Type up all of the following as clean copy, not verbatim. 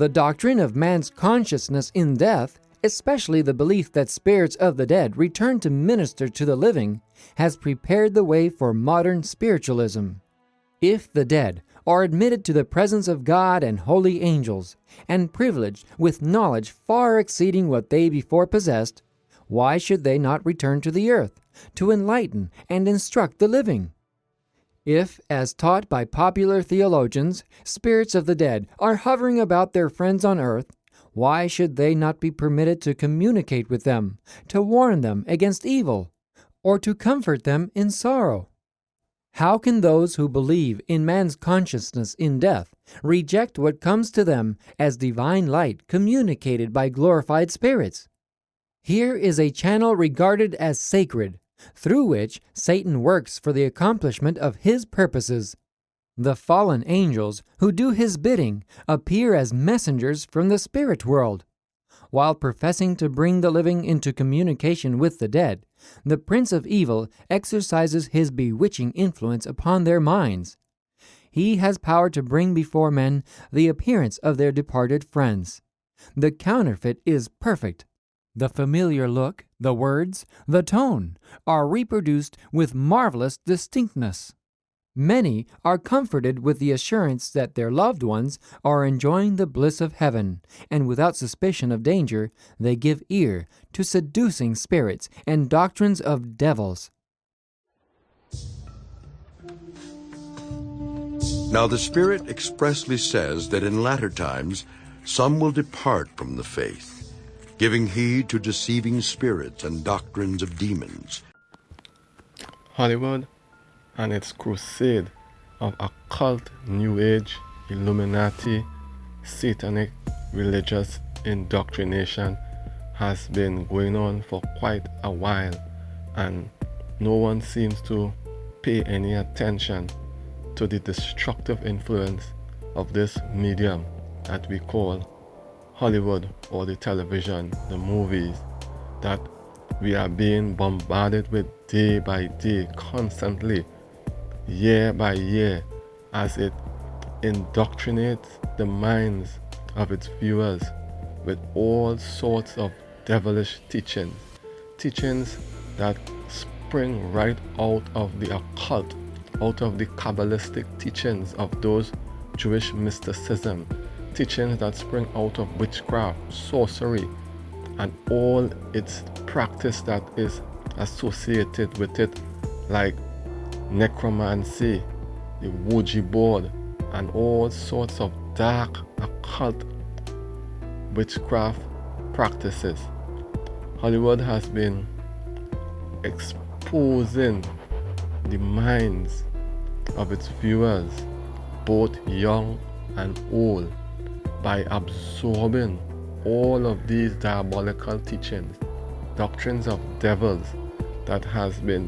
The doctrine of man's consciousness in death, especially the belief that spirits of the dead return to minister to the living, has prepared the way for modern spiritualism. If the dead are admitted to the presence of God and holy angels, and privileged with knowledge far exceeding what they before possessed, why should they not return to the earth, to enlighten and instruct the living? If, as taught by popular theologians, spirits of the dead are hovering about their friends on earth, why should they not be permitted to communicate with them, to warn them against evil, or to comfort them in sorrow? How can those who believe in man's consciousness in death reject what comes to them as divine light communicated by glorified spirits? Here is a channel regarded as sacred, through which Satan works for the accomplishment of his purposes. The fallen angels who do his bidding appear as messengers from the spirit world. While professing to bring the living into communication with the dead, the prince of evil exercises his bewitching influence upon their minds. He has power to bring before men the appearance of their departed friends. The counterfeit is perfect. The familiar look, the words, the tone are reproduced with marvelous distinctness. Many are comforted with the assurance that their loved ones are enjoying the bliss of heaven, and without suspicion of danger, they give ear to seducing spirits and doctrines of devils. Now the Spirit expressly says that in latter times some will depart from the faith, giving heed to deceiving spirits and doctrines of demons. Hollywood and its crusade of occult, New Age, Illuminati, satanic religious indoctrination has been going on for quite a while, and no one seems to pay any attention to the destructive influence of this medium that we call Hollywood, or the television, the movies, that we are being bombarded with day by day, constantly, year by year, as it indoctrinates the minds of its viewers with all sorts of devilish teachings that spring right out of the occult, out of the Kabbalistic teachings of those Jewish mysticism, teachings that spring out of witchcraft, sorcery, and all its practice that is associated with it, like necromancy, the Ouija board, and all sorts of dark occult witchcraft practices. Hollywood has been exposing the minds of its viewers, both young and old, by absorbing all of these diabolical teachings, doctrines of devils that has been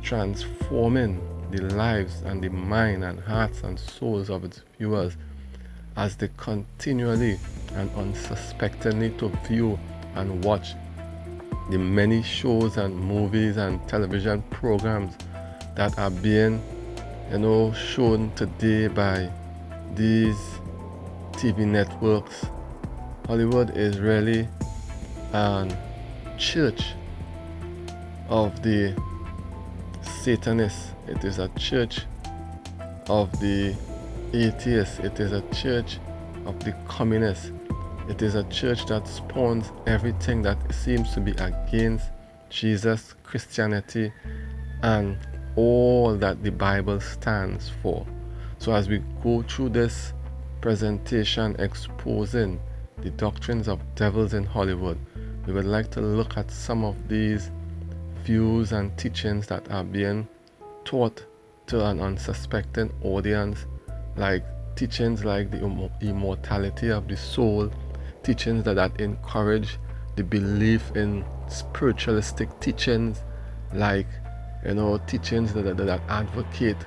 transforming the lives and the mind and hearts and souls of its viewers as they continually and unsuspectingly to view and watch the many shows and movies and television programs that are being, shown today by these TV networks. Hollywood is really a church of the Satanists. It is a church of the atheists. It is a church of the communists. It is a church that spawns everything that seems to be against Jesus, Christianity, and all that the Bible stands for. So as we go through this presentation exposing the doctrines of devils in Hollywood, we would like to look at some of these views and teachings that are being taught to an unsuspecting audience, like teachings like the immortality of the soul, teachings that encourage the belief in spiritualistic teachings, like teachings that advocate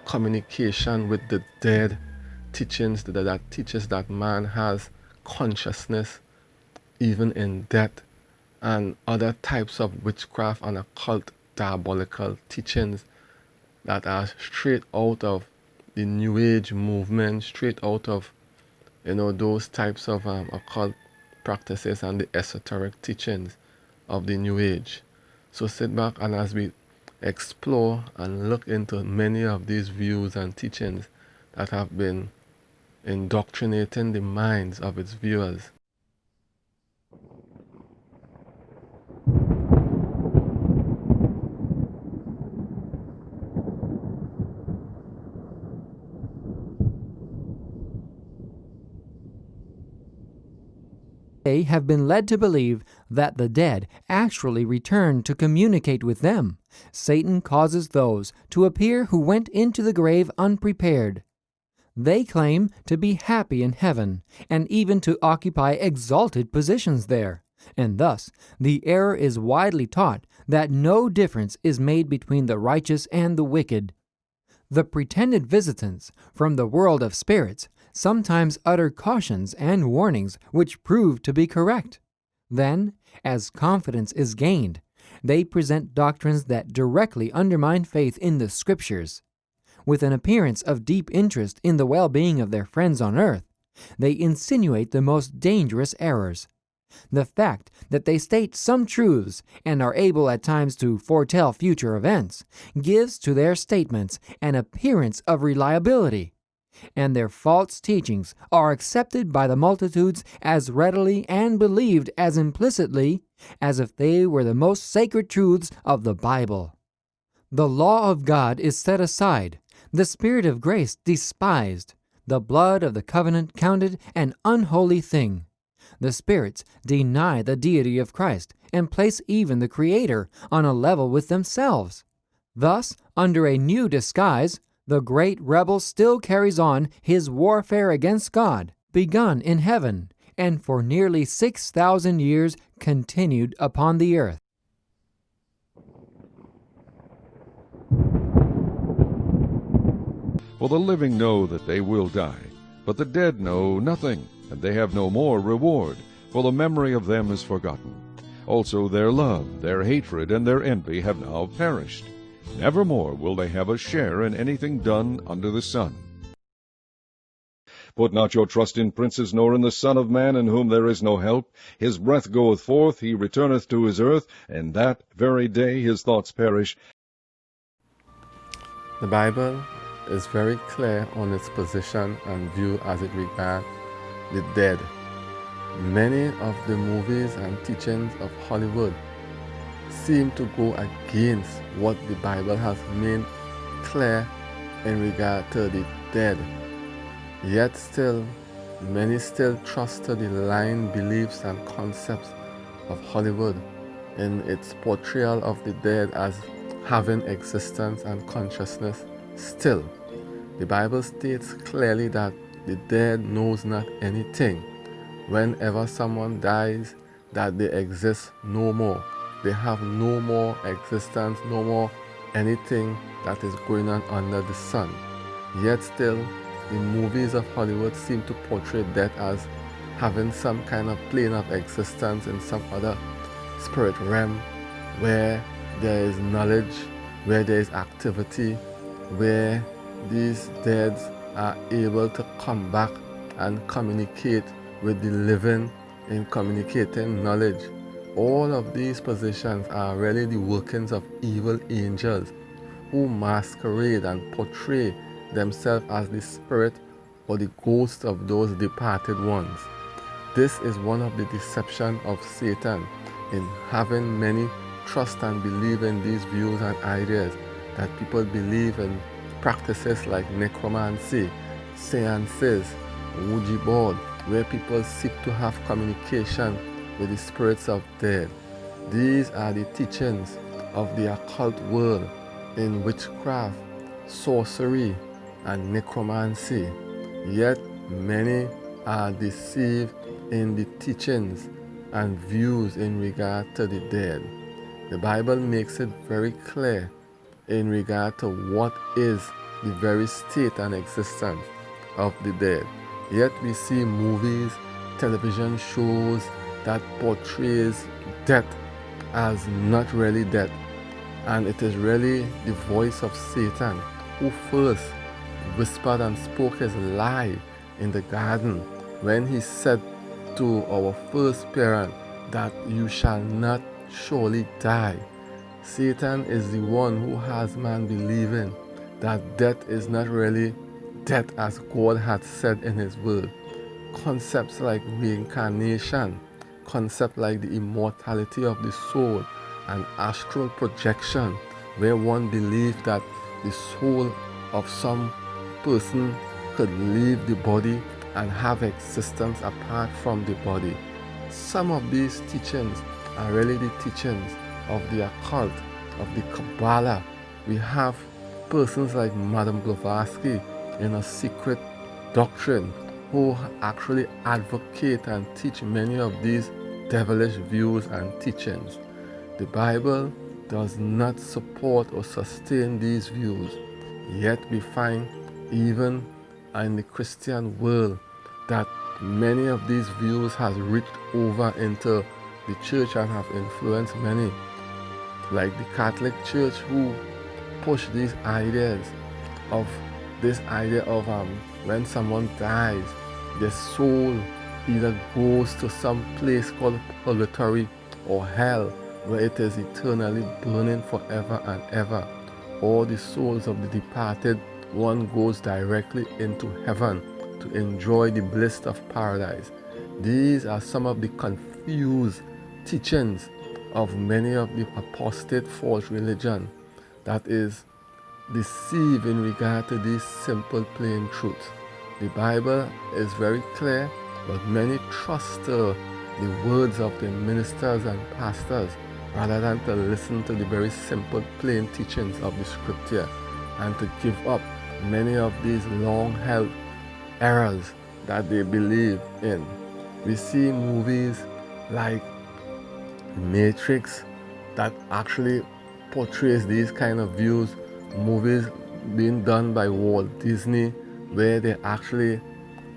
communication with the dead, teachings that teaches that man has consciousness even in death, and other types of witchcraft and occult diabolical teachings that are straight out of the New Age movement, straight out of those types of occult practices and the esoteric teachings of the New Age. So sit back, and as we explore and look into many of these views and teachings that have been indoctrinating the minds of its viewers. They have been led to believe that the dead actually return to communicate with them. Satan causes those to appear who went into the grave unprepared. They claim to be happy in heaven and even to occupy exalted positions there, and thus the error is widely taught that no difference is made between the righteous and the wicked. The pretended visitants from the world of spirits sometimes utter cautions and warnings which prove to be correct. Then, as confidence is gained, they present doctrines that directly undermine faith in the Scriptures. With an appearance of deep interest in the well-being of their friends on earth, they insinuate the most dangerous errors. The fact that they state some truths and are able at times to foretell future events gives to their statements an appearance of reliability, and their false teachings are accepted by the multitudes as readily and believed as implicitly as if they were the most sacred truths of the Bible. The law of God is set aside, the Spirit of grace despised, the blood of the covenant counted an unholy thing. The spirits deny the deity of Christ and place even the Creator on a level with themselves. Thus, under a new disguise, the great rebel still carries on his warfare against God, begun in heaven, and for nearly 6,000 years continued upon the earth. For the living know that they will die, but the dead know nothing, and they have no more reward, for the memory of them is forgotten. Also their love, their hatred, and their envy have now perished. Nevermore will they have a share in anything done under the sun. Put not your trust in princes, nor in the Son of Man, in whom there is no help. His breath goeth forth, he returneth to his earth, and that very day his thoughts perish. The Bible is very clear on its position and view as it regards the dead. Many of the movies and teachings of Hollywood seem to go against what the Bible has made clear in regard to the dead. Yet still, many still trust to the lying beliefs and concepts of Hollywood in its portrayal of the dead as having existence and consciousness. Still, the Bible states clearly that the dead knows not anything. Whenever someone dies, that they exist no more. They have no more existence, no more anything that is going on under the sun. Yet still, the movies of Hollywood seem to portray death as having some kind of plane of existence in some other spirit realm where there is knowledge, where there is activity, where these dead are able to come back and communicate with the living in communicating knowledge. All of these positions are really the workings of evil angels who masquerade and portray themselves as the spirit or the ghost of those departed ones. This is one of the deceptions of Satan in having many trust and believe in these views and ideas, that people believe in practices like necromancy, seances, Ouija board, where people seek to have communication with the spirits of dead. These are the teachings of the occult world in witchcraft, sorcery, and necromancy. Yet many are deceived in the teachings and views in regard to the dead. The Bible makes it very clear in regard to what is the very state and existence of the dead. Yet we see movies, television shows that portrays death as not really death, and it is really the voice of Satan who first whispered and spoke his lie in the garden when he said to our first parent that you shall not surely die. Satan is the one who has man believing that death is not really death as God had said in his word. Concepts like reincarnation, concepts like the immortality of the soul and astral projection, where one believed that the soul of some person could leave the body and have existence apart from the body. Some of these teachings are really the teachings of the occult, of the Kabbalah. We have persons like Madame Blavatsky in a secret doctrine who actually advocate and teach many of these devilish views and teachings. The Bible does not support or sustain these views, yet we find even in the Christian world that many of these views has reached over into the church and have influenced many, like the Catholic Church, who push these ideas of when someone dies, their soul either goes to some place called purgatory or hell, where it is eternally burning forever and ever, or the souls of the departed, one goes directly into heaven to enjoy the bliss of paradise. These are some of the confused teachings of many of the apostate false religion that is deceive in regard to these simple plain truths. The Bible is very clear, but many trust the words of the ministers and pastors rather than to listen to the very simple plain teachings of the scripture and to give up many of these long-held errors that they believe in. We see movies like Matrix that actually portrays these kind of views, movies being done by Walt Disney, where they actually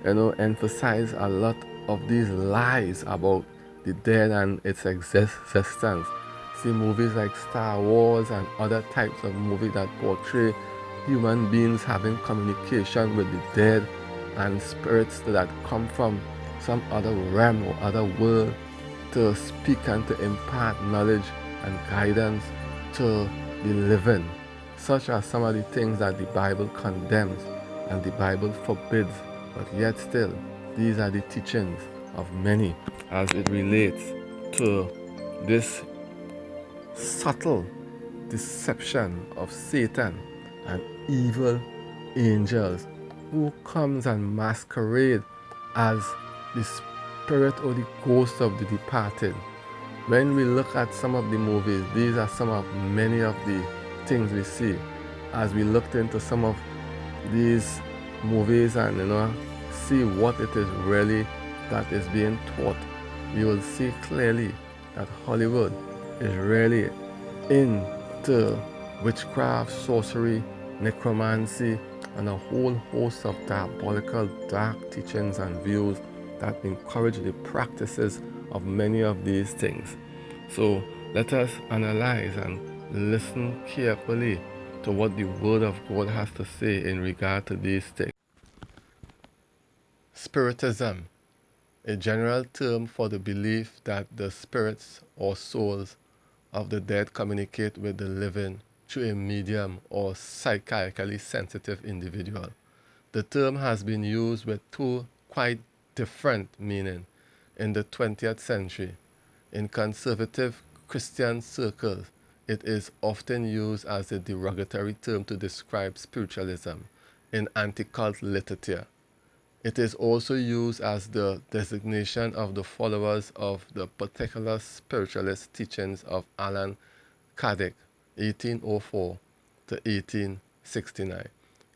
emphasize a lot of these lies about the dead and its existence. See movies like Star Wars and other types of movies that portray human beings having communication with the dead and spirits that come from some other realm or other world to speak and to impart knowledge and guidance to the living. Such are some of the things that the Bible condemns and the Bible forbids, but yet still, these are the teachings of many as it relates to this subtle deception of Satan and evil angels who comes and masquerade as the spirit or the ghost of the departed. When we look at some of the movies, these are some of many of the things we see. As we looked into some of these movies and see what it is really that is being taught, you will see clearly that Hollywood is really into witchcraft, sorcery, necromancy, and a whole host of diabolical dark teachings and views that encourage the practices of many of these things. So let us analyze and listen carefully to what the Word of God has to say in regard to these things. Spiritism, a general term for the belief that the spirits or souls of the dead communicate with the living through a medium or psychically sensitive individual. The term has been used with two quite different meanings in the 20th century. In conservative Christian circles, it is often used as a derogatory term to describe spiritualism in anti-cult literature. It is also used as the designation of the followers of the particular spiritualist teachings of Allan Kardec, 1804 to 1869,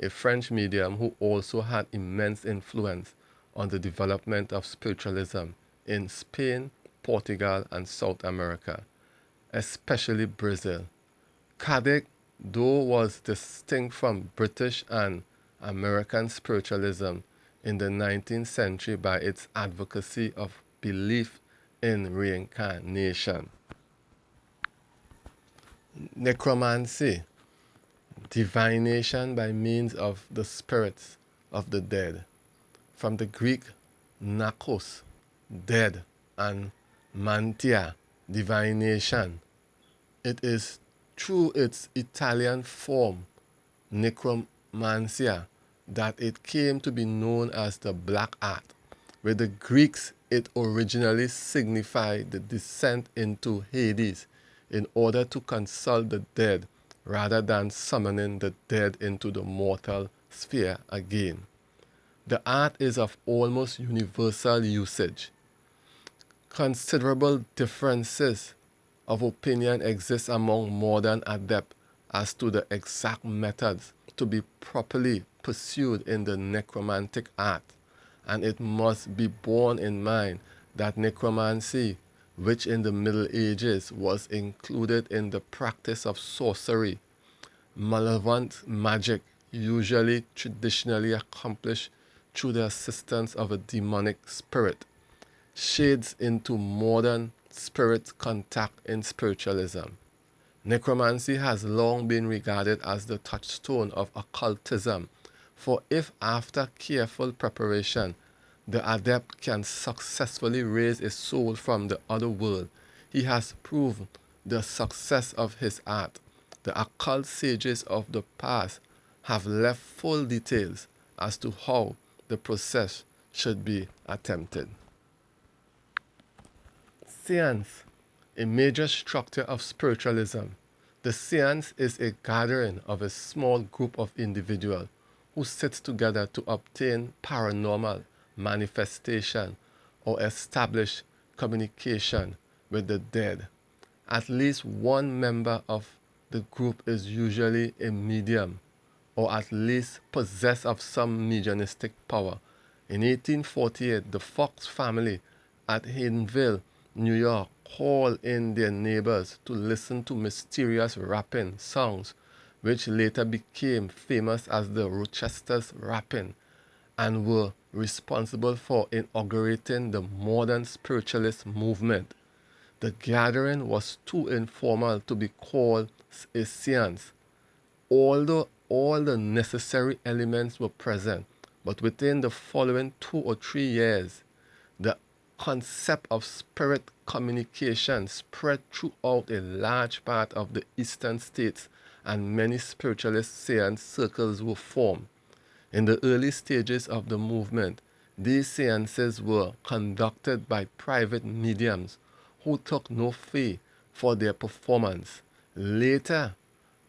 a French medium who also had immense influence on the development of spiritualism in Spain, Portugal, and South America, especially Brazil. Kardec, though, was distinct from British and American spiritualism in the 19th century by its advocacy of belief in reincarnation. Necromancy, divination by means of the spirits of the dead. From the Greek nakos, dead, and mantia, divination. It is through its Italian form, necromancia, that it came to be known as the black art. With the Greeks, it originally signified the descent into Hades in order to consult the dead rather than summoning the dead into the mortal sphere again. The art is of almost universal usage. Considerable differences of opinion exist among modern adepts as to the exact methods to be properly pursued in the necromantic art, and it must be borne in mind that necromancy, which in the Middle Ages was included in the practice of sorcery, malevolent magic, usually traditionally accomplished through the assistance of a demonic spirit, shades into modern spirit contact in spiritualism. Necromancy has long been regarded as the touchstone of occultism, for if after careful preparation the adept can successfully raise a soul from the other world, he has proved the success of his art. The occult sages of the past have left full details as to how the process should be attempted. Seance, a major structure of spiritualism. The seance is a gathering of a small group of individuals who sit together to obtain paranormal manifestation or establish communication with the dead. At least one member of the group is usually a medium, or at least possessed of some mediumistic power. In 1848, the Fox family at Hadenville, New York, called in their neighbors to listen to mysterious rapping songs, which later became famous as the Rochester's rapping, and were responsible for inaugurating the modern spiritualist movement. The gathering was too informal to be called a seance, although all the necessary elements were present. But within the following 2 or 3 years, the concept of spirit communication spread throughout a large part of the eastern states, and many spiritualist seance circles were formed. In the early stages of the movement, these seances were conducted by private mediums who took no fee for their performance. Later,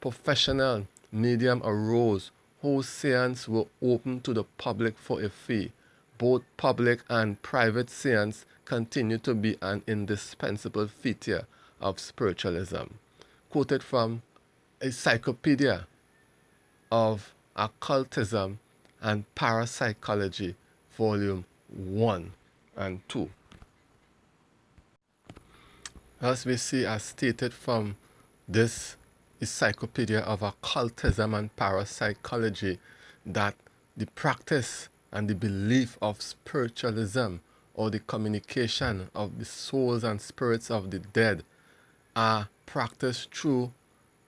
professional mediums arose whose seances were open to the public for a fee. Both public and private seances continue to be an indispensable feature of spiritualism. Quoted from Encyclopedia of Occultism and Parapsychology, Volume 1 and 2. As we see, as stated from this Encyclopedia of Occultism and Parapsychology, that the practice and the belief of spiritualism, or the communication of the souls and spirits of the dead, are practiced through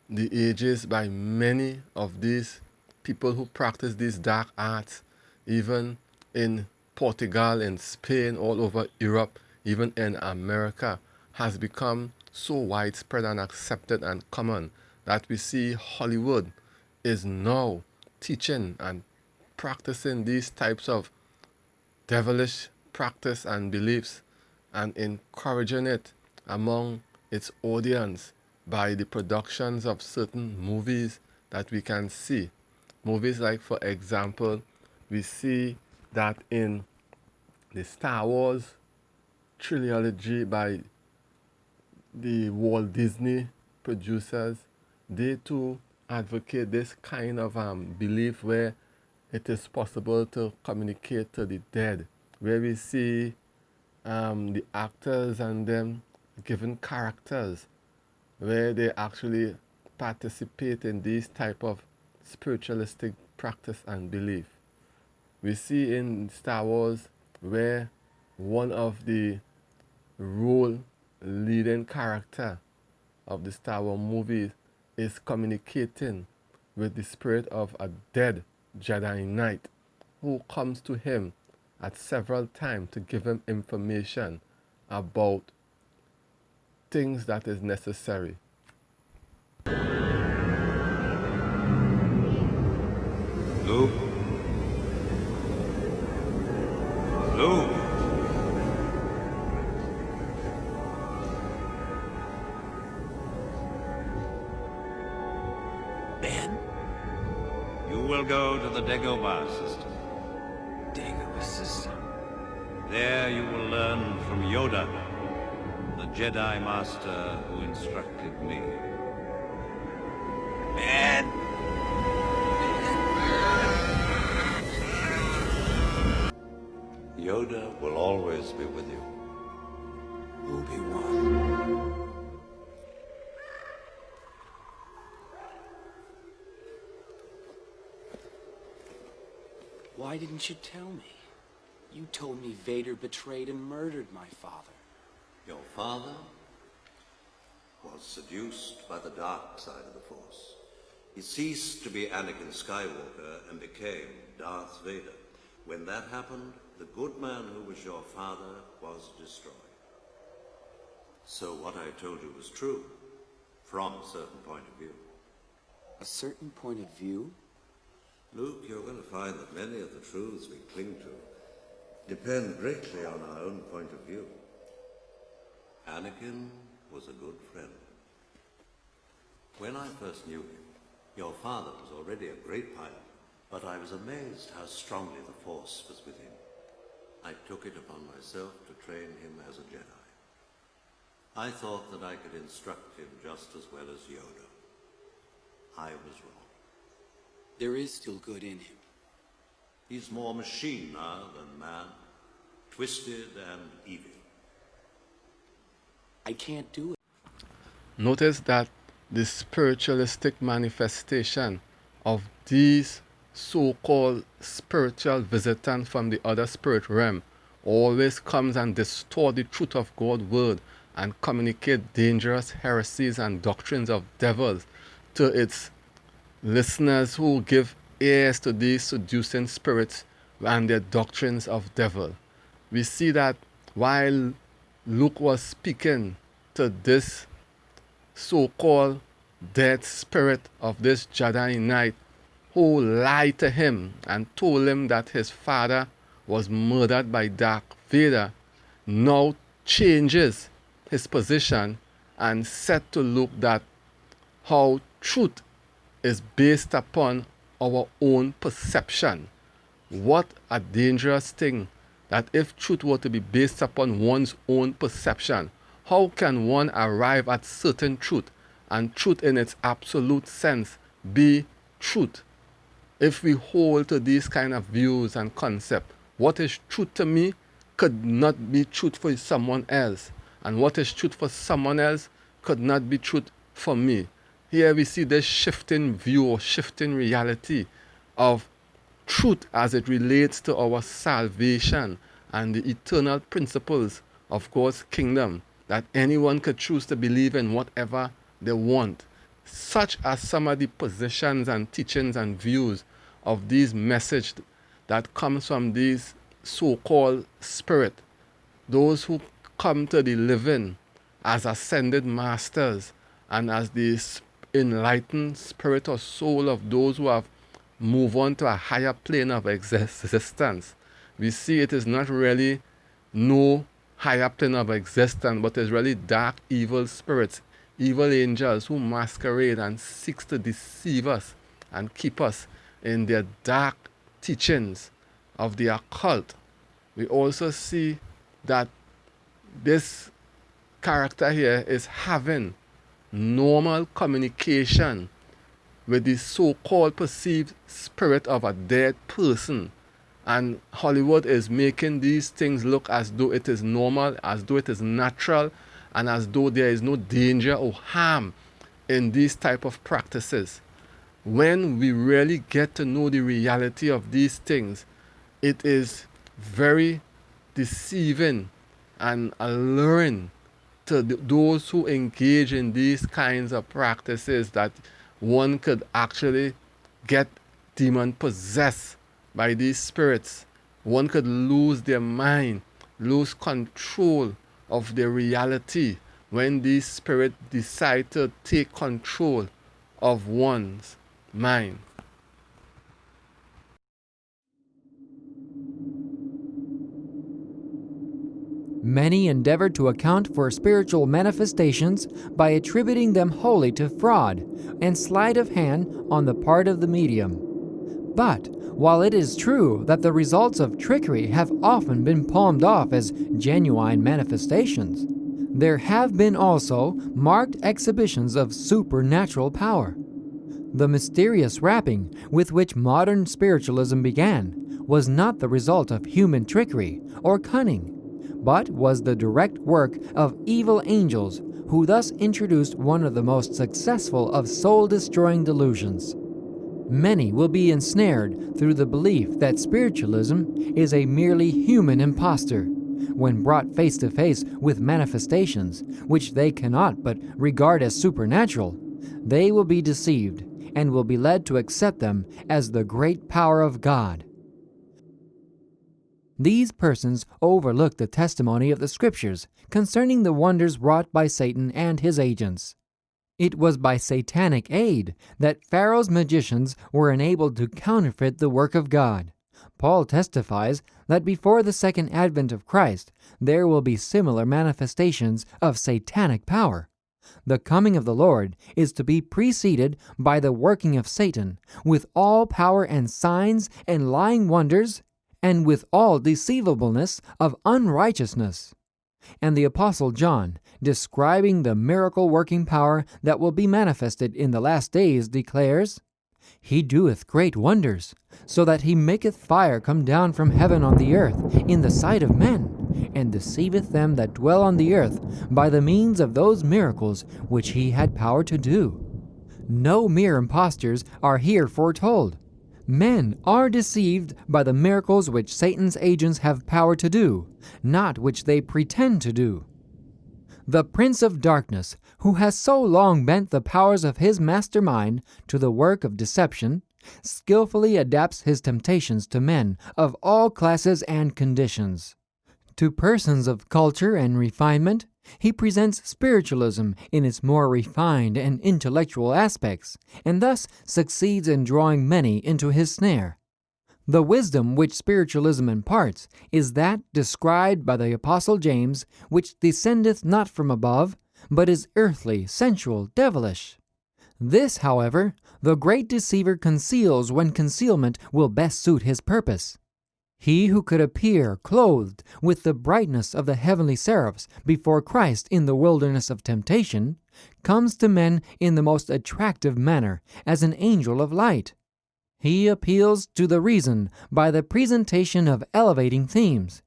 the ages by many of these people who practice these dark arts, even in Portugal, in Spain, all over Europe, even in America, has become so widespread and accepted and common that we see Hollywood is now teaching and practicing these types of devilish practice and beliefs, and encouraging it among its audience by the productions of certain movies that we can see. Movies like, for example, we see that in the Star Wars trilogy by the Walt Disney producers, they too advocate this kind of belief where it is possible to communicate to the dead, where we see the actors and them given characters, where they actually participate in these type of spiritualistic practice and belief. We see in Star Wars where one of the role leading character of the Star Wars movies is communicating with the spirit of a dead Jedi Knight who comes to him at several times to give him information about things that is necessary. Luke? Luke? Ben? You will go to the Dagobah system. Dagobah system. There you will learn from Yoda, the Jedi Master who instructed me. Ben! Yoda will always be with you. Obi-Wan. Why didn't you tell me? You told me Vader betrayed and murdered my father. Your father was seduced by the dark side of the Force. He ceased to be Anakin Skywalker and became Darth Vader. When that happened, the good man who was your father was destroyed. So what I told you was true, from a certain point of view. A certain point of view? Luke, you're going to find that many of the truths we cling to depend greatly on our own point of view. Anakin was a good friend. When I first knew him, your father was already a great pilot, but I was amazed how strongly the Force was with him. I took it upon myself to train him as a Jedi. I thought that I could instruct him just as well as Yoda. I was wrong. There is still good in him. He's more machine now than man, twisted and evil. I can't do it. Notice that the spiritualistic manifestation of these so-called spiritual visitants from the other spirit realm always comes and distort the truth of God's word and communicate dangerous heresies and doctrines of devils to its listeners who give ears to these seducing spirits and their doctrines of devil. We see that while Luke was speaking to this so-called dead spirit of this Jedi Knight who lied to him and told him that his father was murdered by Darth Vader, now changes his position and said to Luke that how truth is based upon our own perception. What a dangerous thing that if truth were to be based upon one's own perception, how can one arrive at certain truth and truth in its absolute sense be truth? If we hold to these kind of views and concepts, what is truth to me could not be truth for someone else, and what is truth for someone else could not be truth for me. Here we see this shifting view or shifting reality of truth as it relates to our salvation and the eternal principles of God's kingdom, that anyone could choose to believe in whatever they want. Such are some of the positions and teachings and views of these messages that comes from these so-called spirit, those who come to the living as ascended masters and as the enlightened spirit or soul of those who have moved on to a higher plane of existence. We see it is not really no higher plane of existence, but it's really dark, evil spirits, evil angels who masquerade and seek to deceive us and keep us in their dark teachings of the occult. We also see that this character here is having normal communication with the so-called perceived spirit of a dead person, and Hollywood is making these things look as though it is normal, as though it is natural, and as though there is no danger or harm in these type of practices. When we really get to know the reality of these things, it is very deceiving and alluring to those who engage in these kinds of practices that one could actually get demon possessed by these spirits One could lose their mind, lose control of their reality when these spirits decide to take control of one's mind. Many endeavor to account for spiritual manifestations by attributing them wholly to fraud and sleight of hand on the part of the medium. But while it is true that the results of trickery have often been palmed off as genuine manifestations, there have been also marked exhibitions of supernatural power. The mysterious wrapping with which modern spiritualism began was not the result of human trickery or cunning, but was the direct work of evil angels who thus introduced one of the most successful of soul-destroying delusions. Many will be ensnared through the belief that spiritualism is a merely human impostor. When brought face to face with manifestations which they cannot but regard as supernatural, they will be deceived and will be led to accept them as the great power of God. These persons overlook the testimony of the Scriptures concerning the wonders wrought by Satan and his agents. It was by satanic aid that Pharaoh's magicians were enabled to counterfeit the work of God. Paul testifies that before the second advent of Christ, there will be similar manifestations of satanic power. The coming of the Lord is to be preceded by the working of Satan with all power and signs and lying wonders, and with all deceivableness of unrighteousness. And the Apostle John, describing the miracle-working power that will be manifested in the last days, declares, "He doeth great wonders, so that he maketh fire come down from heaven on the earth in the sight of men, and deceiveth them that dwell on the earth by the means of those miracles which he had power to do." No mere impostors are here foretold. Men are deceived by the miracles which Satan's agents have power to do, not which they pretend to do. The Prince of Darkness, who has so long bent the powers of his mastermind to the work of deception, skillfully adapts his temptations to men of all classes and conditions. To persons of culture and refinement, he presents spiritualism in its more refined and intellectual aspects, and thus succeeds in drawing many into his snare. The wisdom which spiritualism imparts is that described by the Apostle James, which descendeth not from above, but is earthly, sensual, devilish. This, however, the great deceiver conceals when concealment will best suit his purpose. He who could appear clothed with the brightness of the heavenly seraphs before Christ in the wilderness of temptation, comes to men in the most attractive manner as an angel of light. He appeals to the reason by the presentation of elevating themes.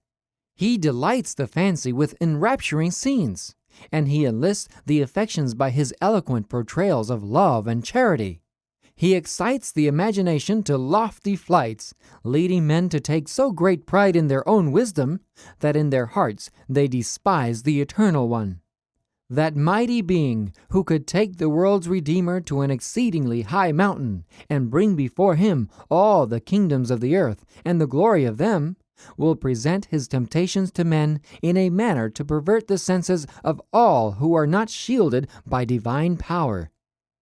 He delights the fancy with enrapturing scenes, and he enlists the affections by his eloquent portrayals of love and charity. He excites the imagination to lofty flights, leading men to take so great pride in their own wisdom that in their hearts they despise the Eternal One. That mighty being who could take the world's Redeemer to an exceedingly high mountain and bring before him all the kingdoms of the earth and the glory of them, will present his temptations to men in a manner to pervert the senses of all who are not shielded by divine power.